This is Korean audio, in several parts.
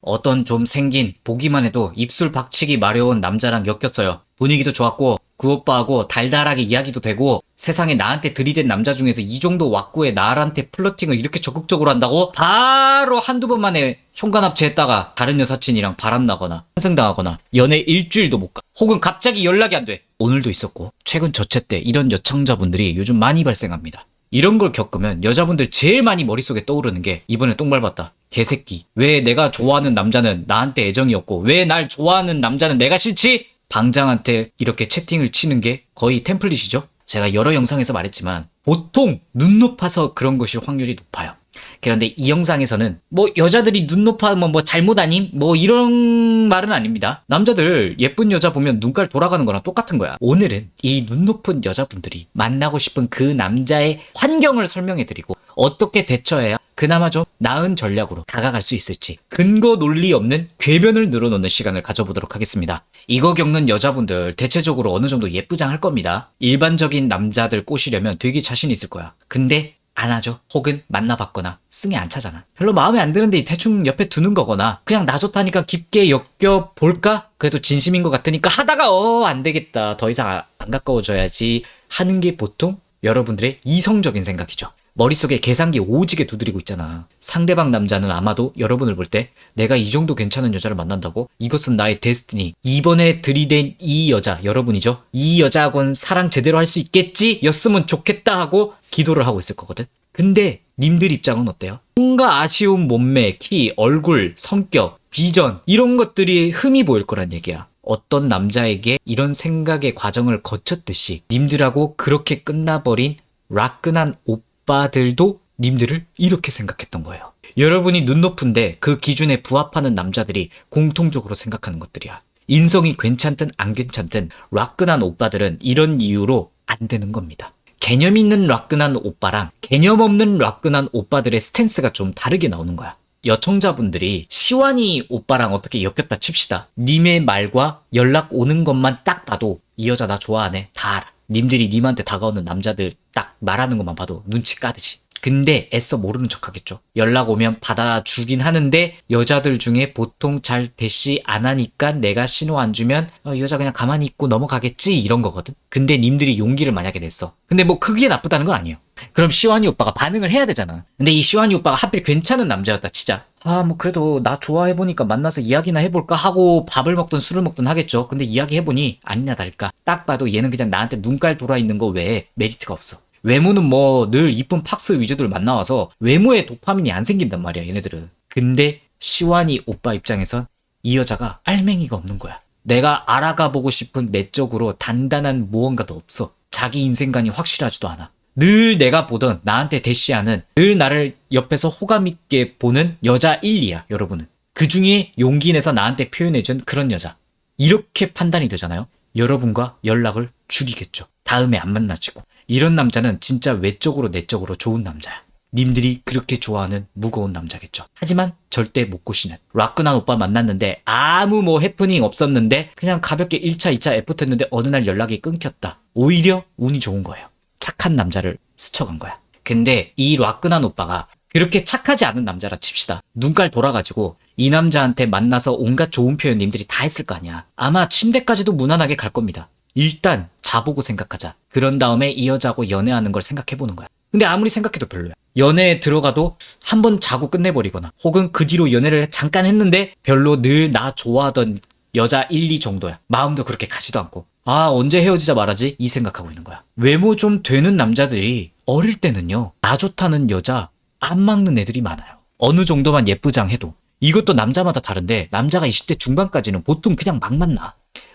어떤 좀 생긴 보기만 해도 입술 박치기 마려운 남자랑 엮였어요. 분위기도 좋았고 그 오빠하고 달달하게 이야기도 되고 세상에 나한테 들이댄 남자 중에서 이 정도 왁구에 나한테 플러팅을 이렇게 적극적으로 한다고 바로 한두 번 만에 현관합체했다가 다른 여사친이랑 바람나거나 환승당하거나 연애 일주일도 못 가. 혹은 갑자기 연락이 안 돼. 오늘도 있었고 최근 저체 때 이런 여청자분들이 요즘 많이 발생합니다. 이런 걸 겪으면 여자분들 제일 많이 머릿속에 떠오르는 게 이번에 똥 밟았다. 개새끼. 왜 내가 좋아하는 남자는 나한테 애정이 없고 왜 날 좋아하는 남자는 내가 싫지? 방장한테 이렇게 채팅을 치는 게 거의 템플릿이죠. 제가 여러 영상에서 말했지만 보통 눈 높아서 그런 것일 확률이 높아요. 그런데 이 영상에서는 뭐 여자들이 눈 높아하면 뭐 잘못 아님? 뭐 이런 말은 아닙니다. 남자들 예쁜 여자 보면 눈깔 돌아가는 거랑 똑같은 거야. 오늘은 이 눈 높은 여자분들이 만나고 싶은 그 남자의 환경을 설명해드리고 어떻게 대처해야 그나마 좀 나은 전략으로 다가갈 수 있을지 근거 논리 없는 궤변을 늘어놓는 시간을 가져보도록 하겠습니다. 이거 겪는 여자분들 대체적으로 어느 정도 예쁘장할 겁니다. 일반적인 남자들 꼬시려면 되게 자신 있을 거야. 근데 안 하죠. 혹은 만나봤거나 승에 안 차잖아. 별로 마음에 안 드는데 대충 옆에 두는 거거나 그냥 나 좋다니까 깊게 엮여볼까? 그래도 진심인 것 같으니까 하다가 안 되겠다. 더 이상 안 가까워져야지 하는 게 보통 여러분들의 이성적인 생각이죠. 머릿속에 계산기 오지게 두드리고 있잖아. 상대방 남자는 아마도 여러분을 볼 때 내가 이 정도 괜찮은 여자를 만난다고? 이것은 나의 데스티니. 이번에 들이댄 이 여자, 여러분이죠. 이 여자하고는 사랑 제대로 할 수 있겠지? 였으면 좋겠다 하고 기도를 하고 있을 거거든. 근데 님들 입장은 어때요? 뭔가 아쉬운 몸매, 키, 얼굴, 성격, 비전 이런 것들이 흠이 보일 거란 얘기야. 어떤 남자에게 이런 생각의 과정을 거쳤듯이 님들하고 그렇게 끝나버린 라끈한 오빠들도 님들을 이렇게 생각했던 거예요. 여러분이 눈 높은데 그 기준에 부합하는 남자들이 공통적으로 생각하는 것들이야. 인성이 괜찮든 안 괜찮든 라끈한 오빠들은 이런 이유로 안 되는 겁니다. 개념 있는 라끈한 오빠랑 개념 없는 라끈한 오빠들의 스탠스가 좀 다르게 나오는 거야. 여청자분들이 시완이 오빠랑 어떻게 엮였다 칩시다. 님의 말과 연락 오는 것만 딱 봐도 이 여자 나 좋아하네 다 알아. 님들이 님한테 다가오는 남자들 딱 말하는 것만 봐도 눈치 까듯이. 근데 애써 모르는 척 하겠죠. 연락 오면 받아주긴 하는데 여자들 중에 보통 잘 대시 안 하니까 내가 신호 안 주면 이 여자 그냥 가만히 있고 넘어가겠지 이런 거거든. 근데 님들이 용기를 만약에 냈어. 근데 뭐 그게 나쁘다는 건 아니에요. 그럼 시완이 오빠가 반응을 해야 되잖아. 근데 이 시완이 오빠가 하필 괜찮은 남자였다 치자. 뭐 그래도 나 좋아해보니까 만나서 이야기나 해볼까 하고 밥을 먹든 술을 먹든 하겠죠. 근데 이야기해보니 아니나 다를까 딱 봐도 얘는 그냥 나한테 눈깔 돌아있는 거 외에 메리트가 없어. 외모는 뭐 늘 이쁜 팍스 위주들 만나와서 외모에 도파민이 안 생긴단 말이야 얘네들은. 근데 시완이 오빠 입장에선 이 여자가 알맹이가 없는 거야. 내가 알아가 보고 싶은 내적으로 단단한 무언가도 없어. 자기 인생관이 확실하지도 않아. 늘 내가 보던 나한테 대시하는 늘 나를 옆에서 호감있게 보는 여자 1, 2야 여러분은. 그 중에 용기 내서 나한테 표현해준 그런 여자. 이렇게 판단이 되잖아요. 여러분과 연락을 줄이겠죠. 다음에 안 만나지고. 이런 남자는 진짜 외적으로 내적으로 좋은 남자야. 님들이 그렇게 좋아하는 무거운 남자겠죠. 하지만 절대 못 꼬시는 라끈한 오빠 만났는데 아무 뭐 해프닝 없었는데 그냥 가볍게 1차 2차 애프터했는데 어느 날 연락이 끊겼다. 오히려 운이 좋은 거예요. 착한 남자를 스쳐간 거야. 근데 이 라끈한 오빠가 그렇게 착하지 않은 남자라 칩시다. 눈깔 돌아가지고 이 남자한테 만나서 온갖 좋은 표현 님들이 다 했을 거 아니야. 아마 침대까지도 무난하게 갈 겁니다. 일단 자보고 생각하자. 그런 다음에 이 여자하고 연애하는 걸 생각해보는 거야. 근데 아무리 생각해도 별로야. 연애에 들어가도 한 번 자고 끝내버리거나 혹은 그 뒤로 연애를 잠깐 했는데 별로 늘 나 좋아하던 여자 1, 2 정도야. 마음도 그렇게 가지도 않고 언제 헤어지자 말하지? 이 생각하고 있는 거야. 외모 좀 되는 남자들이 어릴 때는요 나 좋다는 여자 안 막는 애들이 많아요. 어느 정도만 예쁘장 해도. 이것도 남자마다 다른데 남자가 20대 중반까지는 보통 그냥 막 만나.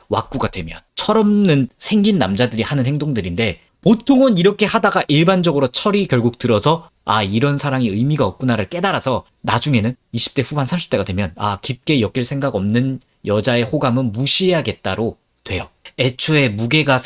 왁구가 되면 철없는 생긴 남자들이 하는 행동들인데 보통은 이렇게 하다가 일반적으로 철이 결국 들어서 이런 사랑이 의미가 없구나를 깨달아서 나중에는 20대 후반 30대가 되면 깊게 엮일 생각 없는 여자의 호감은 무시해야겠다로 돼요. 애초에 무게가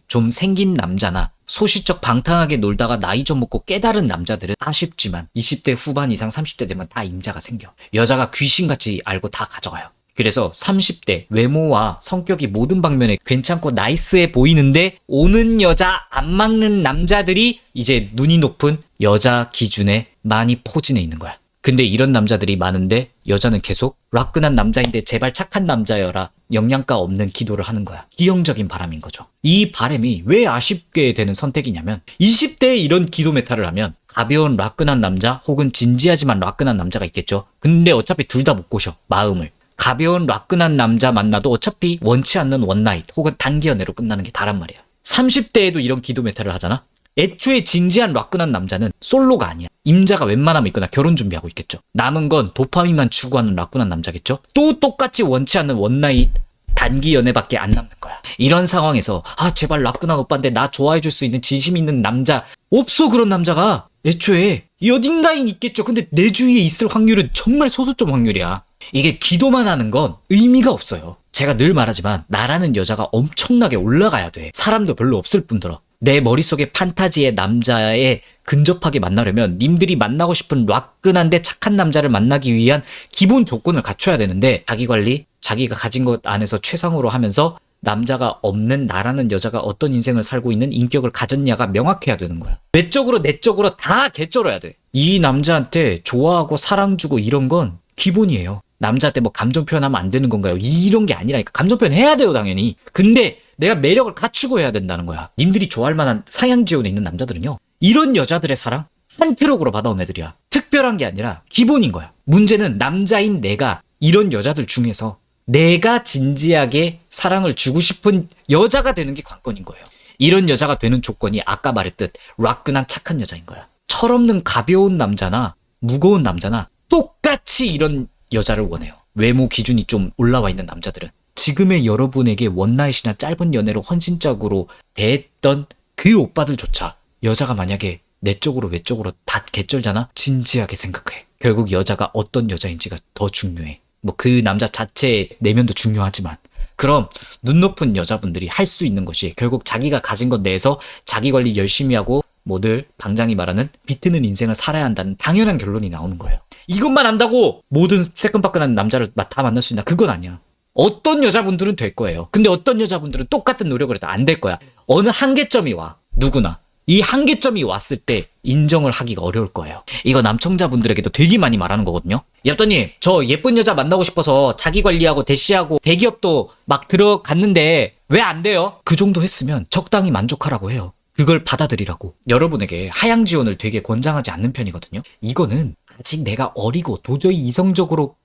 좀 생긴 남자나 소시적 방탕하게 놀다가 나이 좀 먹고 깨달은 남자들은 아쉽지만 20대 후반 이상 30대 되면 다 임자가 생겨. 여자가 귀신같이 알고 다 가져가요. 그래서 30대 외모와 성격이 모든 방면에 괜찮고 나이스해 보이는데 오는 여자 안 막는 남자들이 이제 눈이 높은 여자 기준에 많이 포진해 있는 거야. 근데 이런 남자들이 많은데 여자는 계속 라끈한 남자인데 제발 착한 남자여라 영양가 없는 기도를 하는 거야. 기형적인 바람인 거죠. 이 바람이 왜 아쉽게 되는 선택이냐면 20대에 이런 기도 메타를 하면 가벼운 라끈한 남자 혹은 진지하지만 라끈한 남자가 있겠죠. 근데 어차피 둘 다 못 꼬셔 마음을. 가벼운 라끈한 남자 만나도 어차피 원치 않는 원나잇 혹은 단기 연애로 끝나는 게 다란 말이야. 30대에도 이런 기도 메타를 하잖아. 애초에 진지한 라끈한 남자는 솔로가 아니야. 임자가 웬만하면 있거나 결혼 준비하고 있겠죠. 남은 건 도파민만 추구하는 라끈한 남자겠죠. 또 똑같이 원치 않는 원나잇 단기 연애밖에 안 남는 거야. 이런 상황에서 제발 라끈한 오빠인데 나 좋아해 줄 수 있는 진심 있는 남자 없어. 그런 남자가 애초에 어딘가엔 있겠죠. 근데 내 주위에 있을 확률은 정말 소수점 확률이야. 이게 기도만 하는 건 의미가 없어요. 제가 늘 말하지만 나라는 여자가 엄청나게 올라가야 돼. 사람도 별로 없을 뿐더러 내 머릿속에 판타지의 남자에 근접하게 만나려면 님들이 만나고 싶은 라끈한데 착한 남자를 만나기 위한 기본 조건을 갖춰야 되는데 자기관리, 자기가 가진 것 안에서 최상으로 하면서 남자가 없는 나라는 여자가 어떤 인생을 살고 있는 인격을 가졌냐가 명확해야 되는 거야. 외적으로 내적으로 다 개쩔어야 돼. 이 남자한테 좋아하고 사랑 주고 이런 건 기본이에요. 남자한테 뭐 감정 표현하면 안 되는 건가요? 이런 게 아니라니까. 감정 표현 해야 돼요 당연히. 근데 내가 매력을 갖추고 해야 된다는 거야. 님들이 좋아할 만한 상향지원에 있는 남자들은요 이런 여자들의 사랑 한 트럭으로 받아온 애들이야. 특별한 게 아니라 기본인 거야. 문제는 남자인 내가 이런 여자들 중에서 내가 진지하게 사랑을 주고 싶은 여자가 되는 게 관건인 거예요. 이런 여자가 되는 조건이 아까 말했듯 라끈한 착한 여자인 거야. 철없는 가벼운 남자나 무거운 남자나 똑같이 이런 여자를 원해요. 외모 기준이 좀 올라와 있는 남자들은. 지금의 여러분에게 원나잇이나 짧은 연애로 헌신적으로 대했던 그 오빠들조차 여자가 만약에 내적으로 외적으로 다 개쩔잖아? 진지하게 생각해. 결국 여자가 어떤 여자인지가 더 중요해. 뭐 그 남자 자체의 내면도 중요하지만 그럼 눈 높은 여자분들이 할 수 있는 것이 결국 자기가 가진 것 내에서 자기 관리 열심히 하고 뭐 늘 방장이 말하는 비트는 인생을 살아야 한다는 당연한 결론이 나오는 거예요. 이것만 안다고 모든 새끈빠끈한 남자를 다 만날 수 있나? 그건 아니야. 어떤 여자분들은 될 거예요. 근데 어떤 여자분들은 똑같은 노력을 해도 안 될 거야. 어느 한계점이 와. 누구나. 이 한계점이 왔을 때 인정을 하기가 어려울 거예요. 이거 남청자분들에게도 되게 많이 말하는 거거든요. 엽더님, 저 예쁜 여자 만나고 싶어서 자기 관리하고 대시하고 대기업도 막 들어갔는데 왜 안 돼요? 그 정도 했으면 적당히 만족하라고 해요. 그걸 받아들이라고. 여러분에게 하향 지원을 되게 권장하지 않는 편이거든요. 이거는 아직 내가 어리고 도저히 이성적으로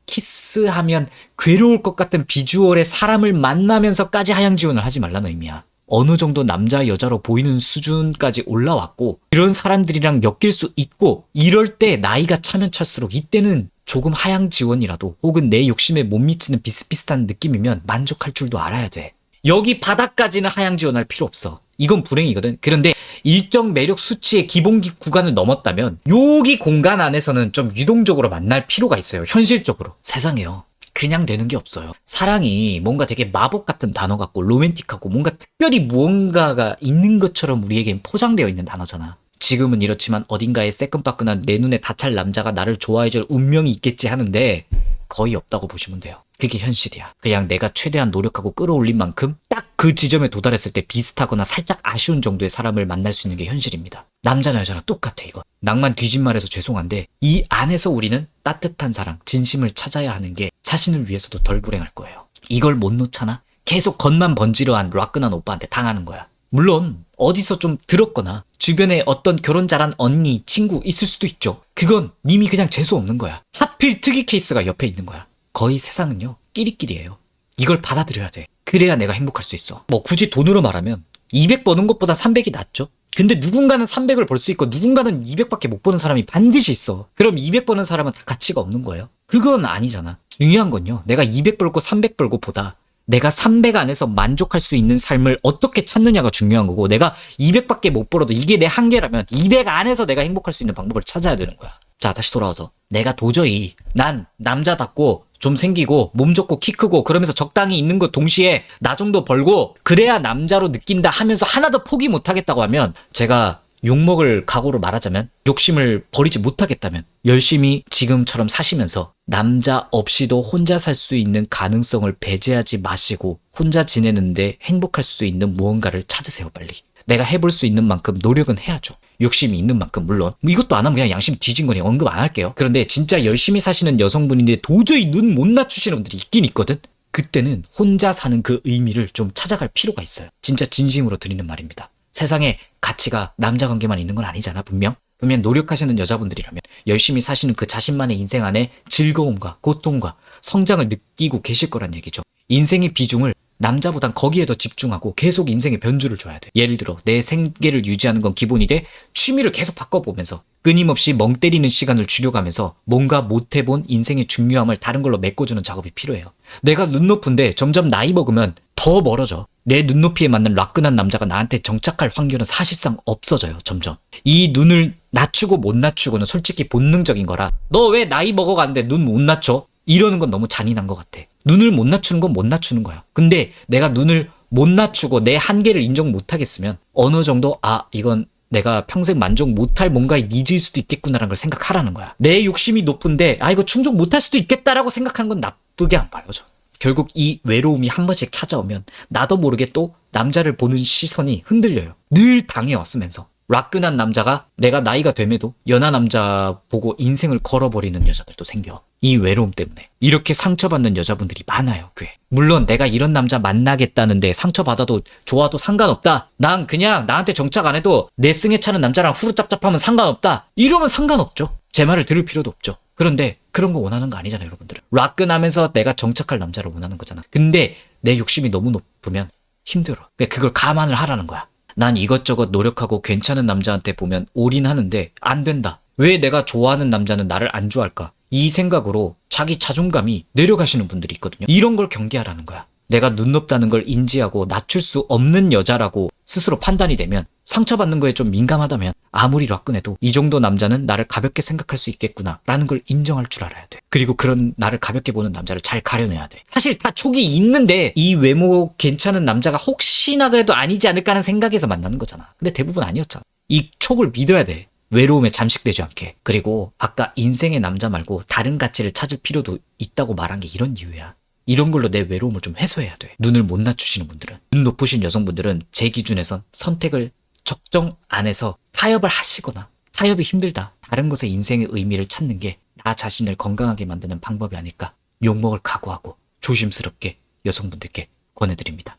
키스하면 괴로울 것 같은 비주얼의 사람을 만나면서까지 하향 지원을 하지 말라는 의미야. 어느 정도 남자 여자로 보이는 수준까지 올라왔고 이런 사람들이랑 엮일 수 있고 이럴 때 나이가 차면 찰수록 이때는 조금 하향 지원이라도 혹은 내 욕심에 못 미치는 비슷비슷한 느낌이면 만족할 줄도 알아야 돼. 여기 바닥까지는 하향 지원할 필요 없어. 이건 불행이거든. 그런데 일정 매력 수치의 기본 구간을 넘었다면 여기 공간 안에서는 좀 유동적으로 만날 필요가 있어요. 현실적으로. 세상에요. 그냥 되는 게 없어요. 사랑이 뭔가 되게 마법 같은 단어 같고 로맨틱하고 뭔가 특별히 무언가가 있는 것처럼 우리에겐 포장되어 있는 단어잖아. 지금은 이렇지만 어딘가에 새끈빠끈한 내 눈에 다찰 남자가 나를 좋아해줄 운명이 있겠지 하는데 거의 없다고 보시면 돼요. 그게 현실이야. 그냥 내가 최대한 노력하고 끌어올린 만큼 딱 그 지점에 도달했을 때 비슷하거나 살짝 아쉬운 정도의 사람을 만날 수 있는 게 현실입니다. 남자나 여자나 똑같아 이거. 낭만 뒤집말해서 죄송한데 이 안에서 우리는 따뜻한 사랑, 진심을 찾아야 하는 게 자신을 위해서도 덜 불행할 거예요. 이걸 못 놓잖아? 계속 겉만 번지르한 라끈한 오빠한테 당하는 거야. 물론 어디서 좀 들었거나 주변에 어떤 결혼 잘한 언니, 친구 있을 수도 있죠. 그건 님이 그냥 재수 없는 거야. 하필 특이 케이스가 옆에 있는 거야. 거의 세상은요 끼리끼리예요. 이걸 받아들여야 돼. 그래야 내가 행복할 수 있어. 뭐 굳이 돈으로 말하면 200 버는 것보다 300이 낫죠. 근데 누군가는 300을 벌 수 있고 누군가는 200밖에 못 버는 사람이 반드시 있어. 그럼 200 버는 사람은 다 가치가 없는 거예요? 그건 아니잖아. 중요한 건요. 내가 200 벌고 300 벌고 보다 내가 300 안에서 만족할 수 있는 삶을 어떻게 찾느냐가 중요한 거고 내가 200밖에 못 벌어도 이게 내 한계라면 200 안에서 내가 행복할 수 있는 방법을 찾아야 되는 거야. 자, 다시 돌아와서 내가 도저히 난 남자답고 좀 생기고 몸 좋고 키 크고 그러면서 적당히 있는 것 동시에 나 정도 벌고 그래야 남자로 느낀다 하면서 하나도 포기 못하겠다고 하면 제가 욕먹을 각오로 말하자면 욕심을 버리지 못하겠다면 열심히 지금처럼 사시면서 남자 없이도 혼자 살 수 있는 가능성을 배제하지 마시고 혼자 지내는데 행복할 수 있는 무언가를 찾으세요. 빨리. 내가 해볼 수 있는 만큼 노력은 해야죠. 욕심이 있는 만큼 물론. 이것도 안 하면 그냥 양심 뒤진 거니 언급 안 할게요. 그런데 진짜 열심히 사시는 여성분인데 도저히 눈 못 낮추시는 분들이 있긴 있거든. 그때는 혼자 사는 그 의미를 좀 찾아갈 필요가 있어요. 진짜 진심으로 드리는 말입니다. 세상에 가치가 남자 관계만 있는 건 아니잖아. 분명 노력하시는 여자분들이라면 열심히 사시는 그 자신만의 인생 안에 즐거움과 고통과 성장을 느끼고 계실 거란 얘기죠. 인생의 비중을 남자보단 거기에 더 집중하고 계속 인생의 변주를 줘야 돼. 예를 들어 내 생계를 유지하는 건 기본이 돼. 취미를 계속 바꿔보면서 끊임없이 멍 때리는 시간을 줄여가면서 뭔가 못 해본 인생의 중요함을 다른 걸로 메꿔주는 작업이 필요해요. 내가 눈 높은데 점점 나이 먹으면 더 멀어져. 내 눈높이에 맞는 라끈한 남자가 나한테 정착할 확률은 사실상 없어져요. 점점. 이 눈을 낮추고 못 낮추고는 솔직히 본능적인 거라 너 왜 나이 먹어가는데 눈 못 낮춰? 이러는 건 너무 잔인한 것 같아. 눈을 못 낮추는 건 못 낮추는 거야. 근데 내가 눈을 못 낮추고 내 한계를 인정 못 하겠으면 어느 정도 이건 내가 평생 만족 못할 뭔가에 니즈일 수도 있겠구나라는 걸 생각하라는 거야. 내 욕심이 높은데 이거 충족 못할 수도 있겠다라고 생각하는 건 나쁘게 안 봐요. 저. 결국 이 외로움이 한 번씩 찾아오면 나도 모르게 또 남자를 보는 시선이 흔들려요. 늘 당해왔으면서. 라끈한 남자가 내가 나이가 됨에도 연하 남자 보고 인생을 걸어버리는 여자들도 생겨. 이 외로움 때문에. 이렇게 상처받는 여자분들이 많아요, 꽤. 물론 내가 이런 남자 만나겠다는데 상처받아도 좋아도 상관없다. 난 그냥 나한테 정착 안 해도 내 승에 차는 남자랑 후루짭짭하면 상관없다. 이러면 상관없죠. 제 말을 들을 필요도 없죠. 그런데 그런 거 원하는 거 아니잖아요, 여러분들은. 라끈하면서 내가 정착할 남자를 원하는 거잖아. 근데 내 욕심이 너무 높으면 힘들어. 그걸 감안을 하라는 거야. 난 이것저것 노력하고 괜찮은 남자한테 보면 올인하는데 안 된다. 왜 내가 좋아하는 남자는 나를 안 좋아할까? 이 생각으로 자기 자존감이 내려가시는 분들이 있거든요. 이런 걸 경계하라는 거야. 내가 눈 높다는 걸 인지하고 낮출 수 없는 여자라고 스스로 판단이 되면 상처받는 거에 좀 민감하다면 아무리 라끈해도 이 정도 남자는 나를 가볍게 생각할 수 있겠구나 라는 걸 인정할 줄 알아야 돼. 그리고 그런 나를 가볍게 보는 남자를 잘 가려내야 돼. 사실 다 촉이 있는데 이 외모 괜찮은 남자가 혹시나 그래도 아니지 않을까 하는 생각에서 만나는 거잖아. 근데 대부분 아니었잖아. 이 촉을 믿어야 돼. 외로움에 잠식되지 않게. 그리고 아까 인생의 남자 말고 다른 가치를 찾을 필요도 있다고 말한 게 이런 이유야. 이런 걸로 내 외로움을 좀 해소해야 돼. 눈을 못 낮추시는 분들은. 눈 높으신 여성분들은 제 기준에선 선택을 적정 안에서 타협을 하시거나 타협이 힘들다. 다른 것에 인생의 의미를 찾는 게 나 자신을 건강하게 만드는 방법이 아닐까. 욕먹을 각오하고 조심스럽게 여성분들께 권해드립니다.